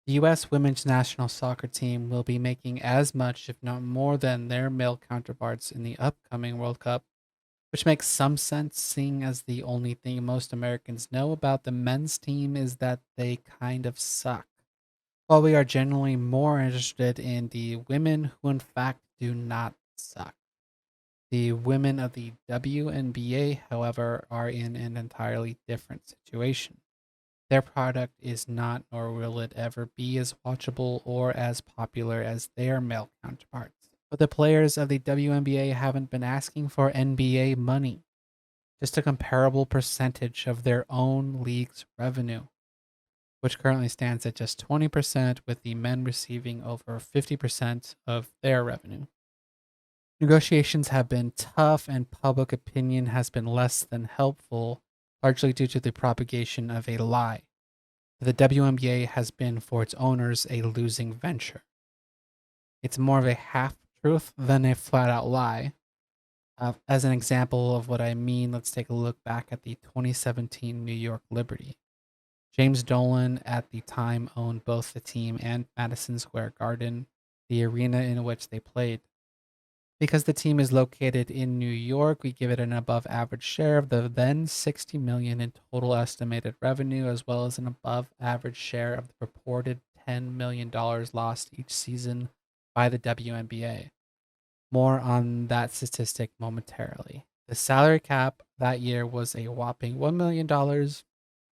The U.S. women's national soccer team will be making as much, if not more, than their male counterparts in the upcoming World Cup, which makes some sense seeing as the only thing most Americans know about the men's team is that they kind of suck. While we are generally more interested in the women who, in fact, do not suck. The women of the WNBA, however, are in an entirely different situation. Their product is not, nor will it ever be, as watchable or as popular as their male counterparts. But the players of the WNBA haven't been asking for NBA money, just a comparable percentage of their own league's revenue, which currently stands at just 20%, with the men receiving over 50% of their revenue. Negotiations have been tough, and public opinion has been less than helpful, largely due to the propagation of a lie. The WNBA has been, for its owners, a losing venture. It's more of a half truth than a flat out lie. As an example of what I mean, let's take a look back at the 2017 New York Liberty. James Dolan at the time owned both the team and Madison Square Garden, the arena in which they played. Because the team is located in New York, we give it an above average share of the then 60 million in total estimated revenue, as well as an above average share of the purported $10 million lost each season by the WNBA. More on that statistic momentarily. The salary cap that year was a whopping $1 million.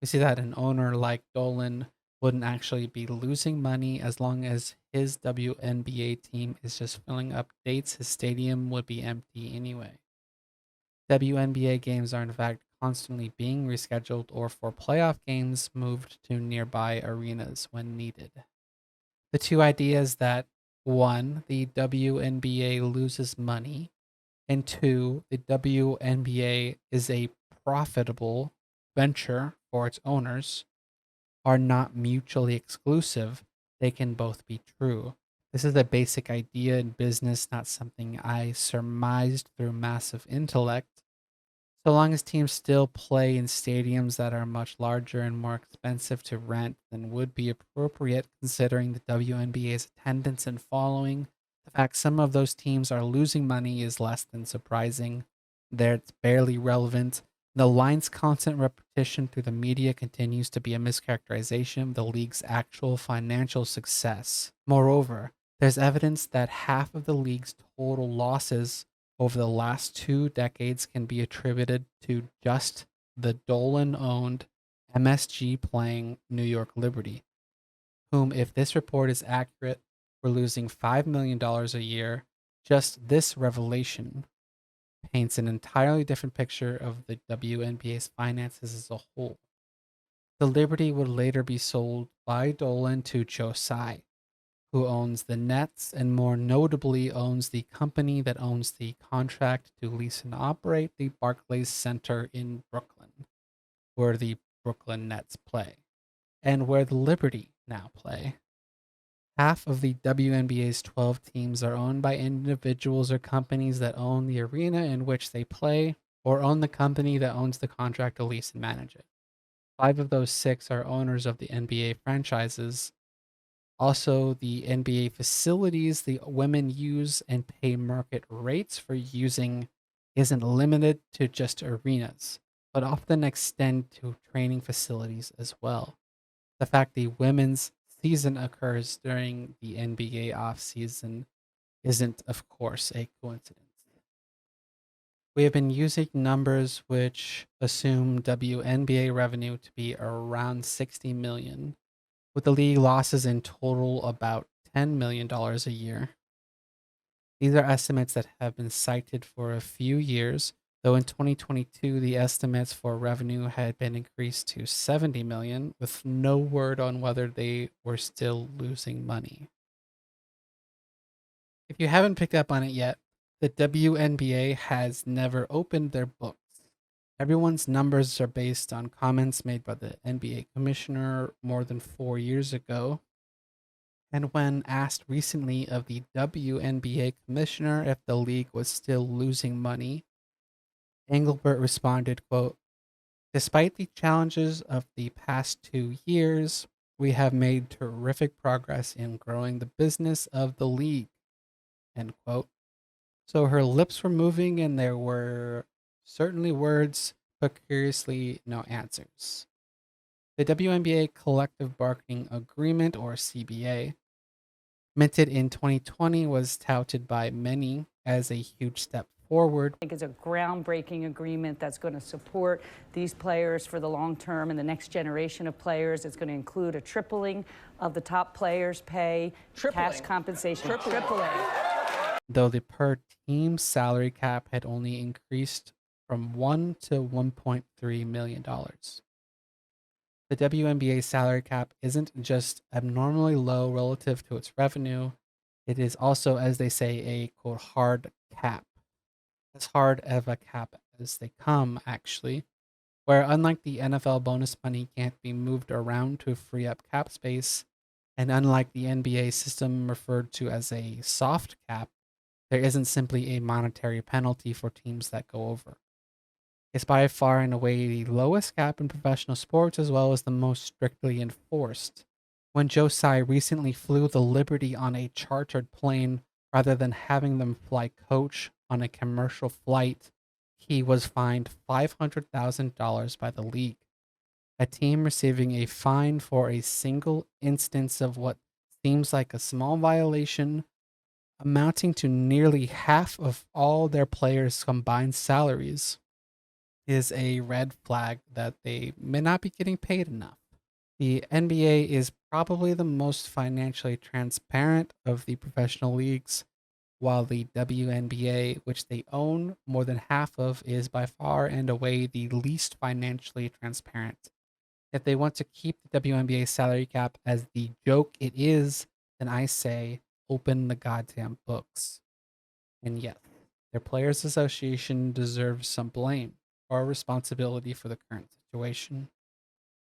We see that an owner like Dolan wouldn't actually be losing money as long as his WNBA team is just filling up dates. His stadium would be empty anyway. WNBA games are in fact constantly being rescheduled or for playoff games moved to nearby arenas when needed. The two ideas that one, the WNBA loses money, and two, the WNBA is a profitable venture for its owners are not mutually exclusive. They can both be true. This is a basic idea in business, not something I surmised through massive intellect. So long as teams still play in stadiums that are much larger and more expensive to rent than would be appropriate considering the WNBA's attendance and following, the fact some of those teams are losing money is less than surprising. There, it's barely relevant. The line's constant repetition through the media continues to be a mischaracterization of the league's actual financial success. Moreover, there's evidence that half of the league's total losses over the last 2 decades can be attributed to just the Dolan owned MSG playing New York Liberty, whom, if this report is accurate, were losing $5 million a year. Just this revelation paints an entirely different picture of the WNBA's finances as a whole. The Liberty would later be sold by Dolan to Joe Tsai, who owns the Nets and more notably owns the company that owns the contract to lease and operate the Barclays Center in Brooklyn, where the Brooklyn Nets play, and where the Liberty now play. Half of the WNBA's 12 teams are owned by individuals or companies that own the arena in which they play or own the company that owns the contract to lease and manage it. 5 of those 6 are owners of the NBA franchises. Also, the NBA facilities the women use and pay market rates for using isn't limited to just arenas, but often extend to training facilities as well. The fact the women's season occurs during the NBA offseason isn't, of course, a coincidence. We have been using numbers which assume WNBA revenue to be around 60 million, with the league losses in total about $10 million a year. These are estimates that have been cited for a few years, though in 2022 the estimates for revenue had been increased to 70 million with no word on whether they were still losing money. If you haven't picked up on it yet, the WNBA has never opened their books. Everyone's numbers are based on comments made by the NBA commissioner more than 4 years ago. And when asked recently of the WNBA commissioner if the league was still losing money, Engelbert responded, quote, "Despite the challenges of the past 2 years, We have made terrific progress in growing the business of the league, end quote. So her lips were moving and there were certainly words, but curiously no answers. The WNBA Collective Bargaining Agreement, or CBA, minted in 2020, was touted by many as a huge step forward. I think it's a groundbreaking agreement that's going to support these players for the long term and the next generation of players. It's going to include a tripling of the top players' pay, cash compensation, tripling. Though the per team salary cap had only increased from $1 to $1.3 million. The WNBA salary cap isn't just abnormally low relative to its revenue, it is also, as they say, a quote hard cap. As hard of a cap as they come, actually, where unlike the NFL bonus money can't be moved around to free up cap space, and unlike the NBA system referred to as a soft cap, there isn't simply a monetary penalty for teams that go over. It's by far and away the lowest cap in professional sports as well as the most strictly enforced. When Joe Tsai recently flew the Liberty on a chartered plane rather than having them fly coach on a commercial flight, he was fined $500,000 by the league. A team receiving a fine for a single instance of what seems like a small violation amounting to nearly half of all their players' combined salaries is a red flag that they may not be getting paid enough. The NBA is probably the most financially transparent of the professional leagues, while the WNBA, which they own more than half of, is by far and away the least financially transparent. If they want to keep the WNBA salary cap as the joke it is, then I say open the goddamn books. And yes, their Players Association deserves some blame or responsibility for the current situation.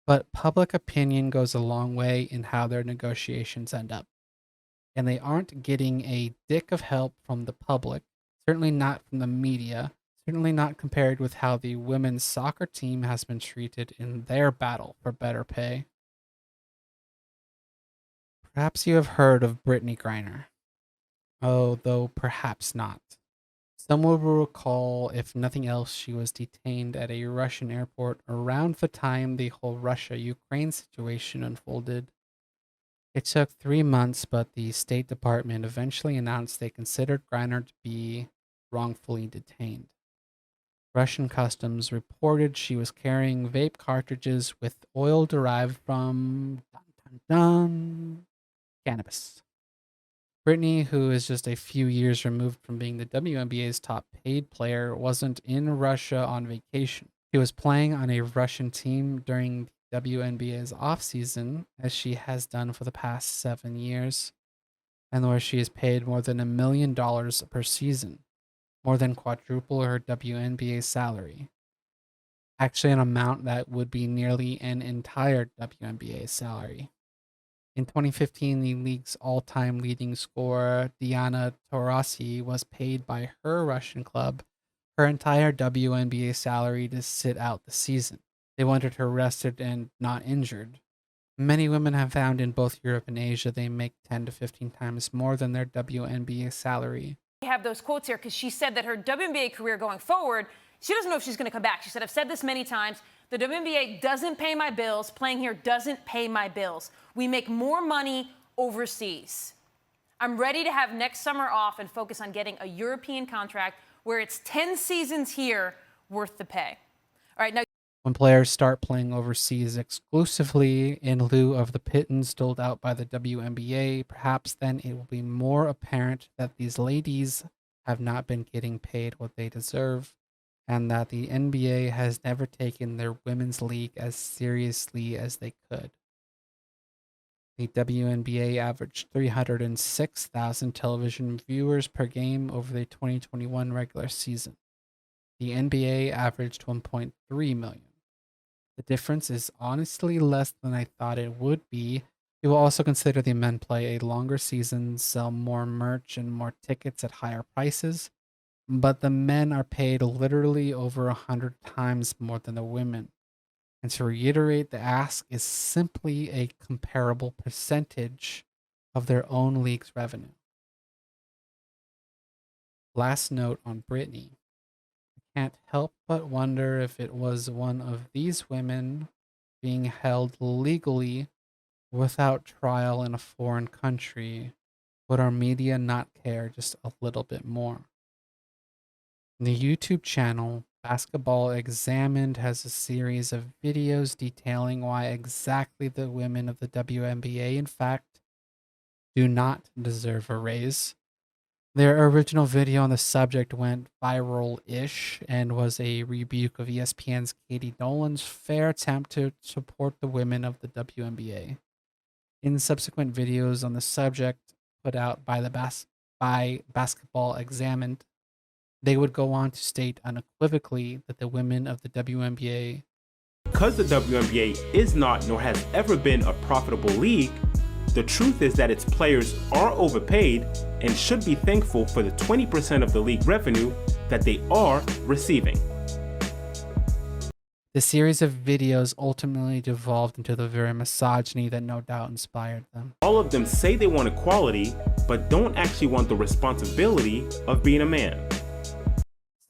But public opinion goes a long way in how their negotiations end up. And they aren't getting a dick of help from the public, certainly not from the media, certainly not compared with how the women's soccer team has been treated in their battle for better pay. Perhaps you have heard of Brittany Griner. Oh, though perhaps not. Some will recall, if nothing else, she was detained at a Russian airport around the time the whole Russia Ukraine situation unfolded. It took 3 months, but the State Department eventually announced they considered Griner to be wrongfully detained. Russian customs reported she was carrying vape cartridges with oil derived from cannabis. Brittany, who is just a few years removed from being the WNBA's top paid player, wasn't in Russia on vacation. She was playing on a Russian team during the WNBA's offseason, as she has done for the past 7 years, and where she is paid more than $1 million per season, more than quadruple her WNBA salary. Actually, an amount that would be nearly an entire WNBA salary. In 2015, the league's all-time leading scorer, Diana Taurasi, was paid by her Russian club her entire WNBA salary to sit out the season. They wanted her rested and not injured. Many women have found in both Europe and Asia they make 10 to 15 times more than their WNBA salary. I have those quotes here because she said that her WNBA career going forward, she doesn't know if she's going to come back. She said, I've said this many times. The WNBA doesn't pay my bills. Playing here doesn't pay my bills. We make more money overseas. I'm ready to have next summer off and focus on getting a European contract where it's 10 seasons here worth the pay. All right, now. When players start playing overseas exclusively in lieu of the pittance doled out by the WNBA, perhaps then it will be more apparent that these ladies have not been getting paid what they deserve, and that the NBA has never taken their women's league as seriously as they could. The WNBA averaged 306,000 television viewers per game over the 2021 regular season. The NBA averaged 1.3 million. The difference is honestly less than I thought it would be. We will also consider the men play a longer season, sell more merch and more tickets at higher prices, but the men are paid literally over 100 times more than the women. And to reiterate, the ask is simply a comparable percentage of their own league's revenue. Last note on Britney. I can't help but wonder if it was one of these women being held legally without trial in a foreign country, would our media not care just a little bit more? The YouTube channel Basketball Examined has a series of videos detailing why exactly the women of the WNBA, in fact, do not deserve a raise. Their original video on the subject went viral ish and was a rebuke of ESPN's Katie Nolan's fair attempt to support the women of the WNBA. In subsequent videos on the subject put out by by Basketball Examined, they would go on to state unequivocally that the women of the WNBA, because the WNBA is not nor has ever been a profitable league, the truth is that its players are overpaid and should be thankful for the 20% of the league revenue that they are receiving. the series of videos ultimately devolved into the very misogyny that no doubt inspired them. All of them say they want equality, but don't actually want the responsibility of being a man.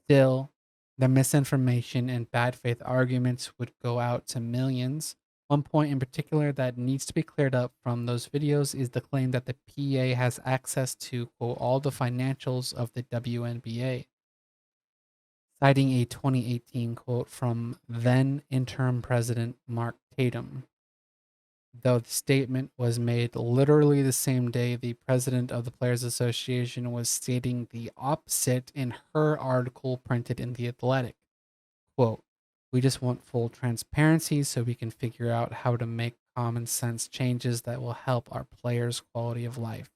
Still, the misinformation and bad faith arguments would go out to millions. One point in particular that needs to be cleared up from those videos is the claim that the PA has access to, quote, all the financials of the WNBA, citing a 2018 quote from then interim president Mark Tatum. Though the statement was made literally the same day the president of the Players Association was stating the opposite in her article printed in The Athletic. Quote, we just want full transparency so we can figure out how to make common sense changes that will help our players' quality of life.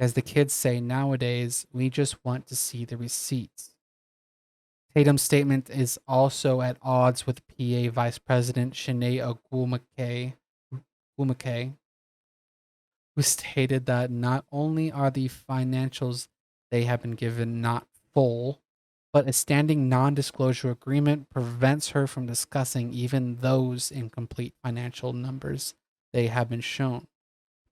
As the kids say nowadays, we just want to see the receipts. Tatum's statement is also at odds with PA Vice President Shanae Ogwumike, who stated that not only are the financials they have been given not full, but a standing non-disclosure agreement prevents her from discussing even those incomplete financial numbers they have been shown.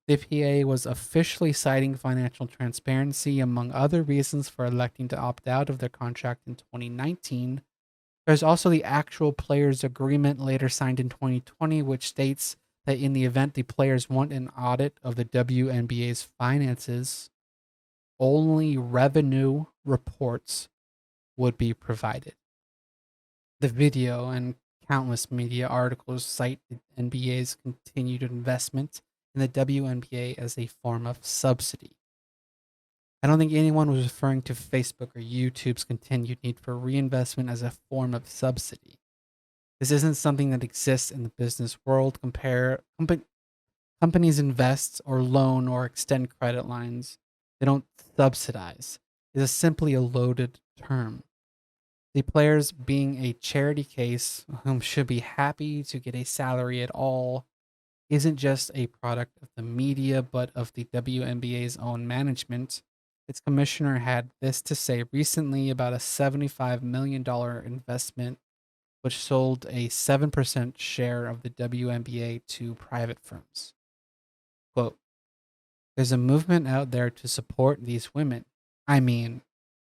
The PA was officially citing financial transparency among other reasons for electing to opt out of their contract in 2019. There's also the actual players agreement later signed in 2020, which states that in the event the players want an audit of the WNBA's finances, only revenue reports would be provided. The video and countless media articles cite the NBA's continued investment in the WNBA as a form of subsidy. I don't think anyone was referring to Facebook or YouTube's continued need for reinvestment as a form of subsidy. This isn't something that exists in the business world. Companies invest or loan or extend credit lines. They don't subsidize. It is simply a loaded term. The players being a charity case, whom should be happy to get a salary at all, isn't just a product of the media, but of the WNBA's own management. Its commissioner had this to say recently about a $75 million investment, which sold a 7% share of the WNBA to private firms. Quote, there's a movement out there to support these women. I mean,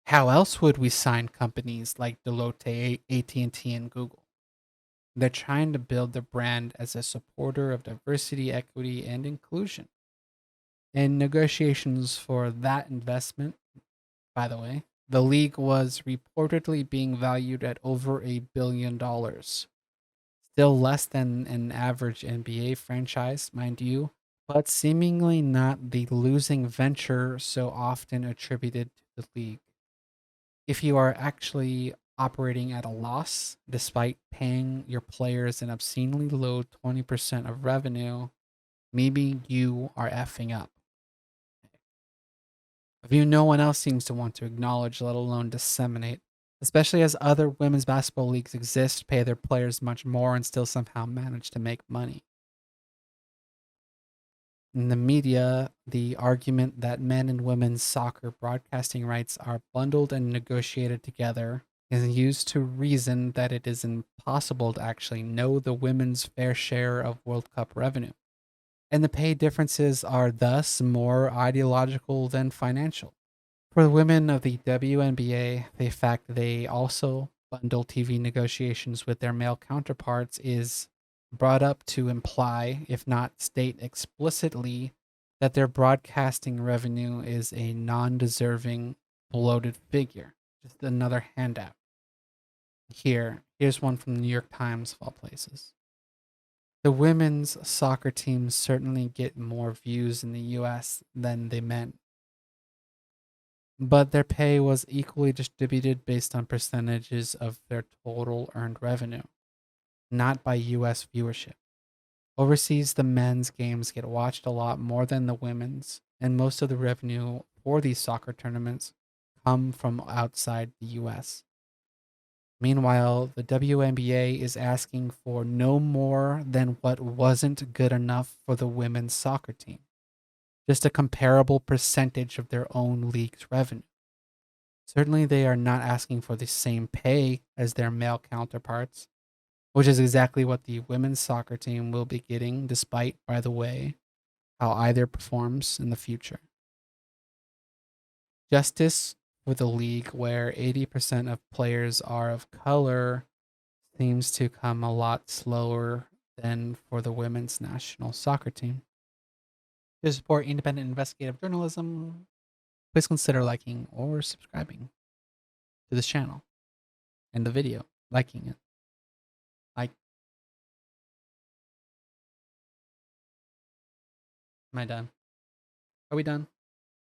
how else would we sign companies like Deloitte, AT&T, and Google? They're trying to build their brand as a supporter of diversity, equity, and inclusion. In negotiations for that investment, by the way, the league was reportedly being valued at over $1 billion. Still less than an average NBA franchise, mind you, but seemingly not the losing venture so often attributed to the league. If you are actually operating at a loss despite paying your players an obscenely low 20% of revenue, maybe you are effing up. A view no one else seems to want to acknowledge, let alone disseminate, especially as other women's basketball leagues exist, pay their players much more, and still somehow manage to make money. In the media, the argument that men and women's soccer broadcasting rights are bundled and negotiated together is used to reason that it is impossible to actually know the women's fair share of World Cup revenue, and the pay differences are thus more ideological than financial. For the women of the WNBA, the fact they also bundle TV negotiations with their male counterparts is brought up to imply, if not state explicitly, that their broadcasting revenue is a non deserving, bloated figure. Just another handout. Here's one from the New York Times, of all places. The women's soccer teams certainly get more views in the US than the men, but their pay was equally distributed based on percentages of their total earned revenue, not by US viewership. Overseas, the men's games get watched a lot more than the women's, and most of the revenue for these soccer tournaments come from outside the US. Meanwhile, the WNBA is asking for no more than what wasn't good enough for the women's soccer team, just a comparable percentage of their own league's revenue. Certainly, they are not asking for the same pay as their male counterparts, which is exactly what the women's soccer team will be getting, despite, by the way, how either performs in the future. Justice with a league where 80% of players are of color seems to come a lot slower than for the women's national soccer team. To support independent investigative journalism, please consider liking or subscribing to this channel and the video, liking it. Like, am I done? Are we done?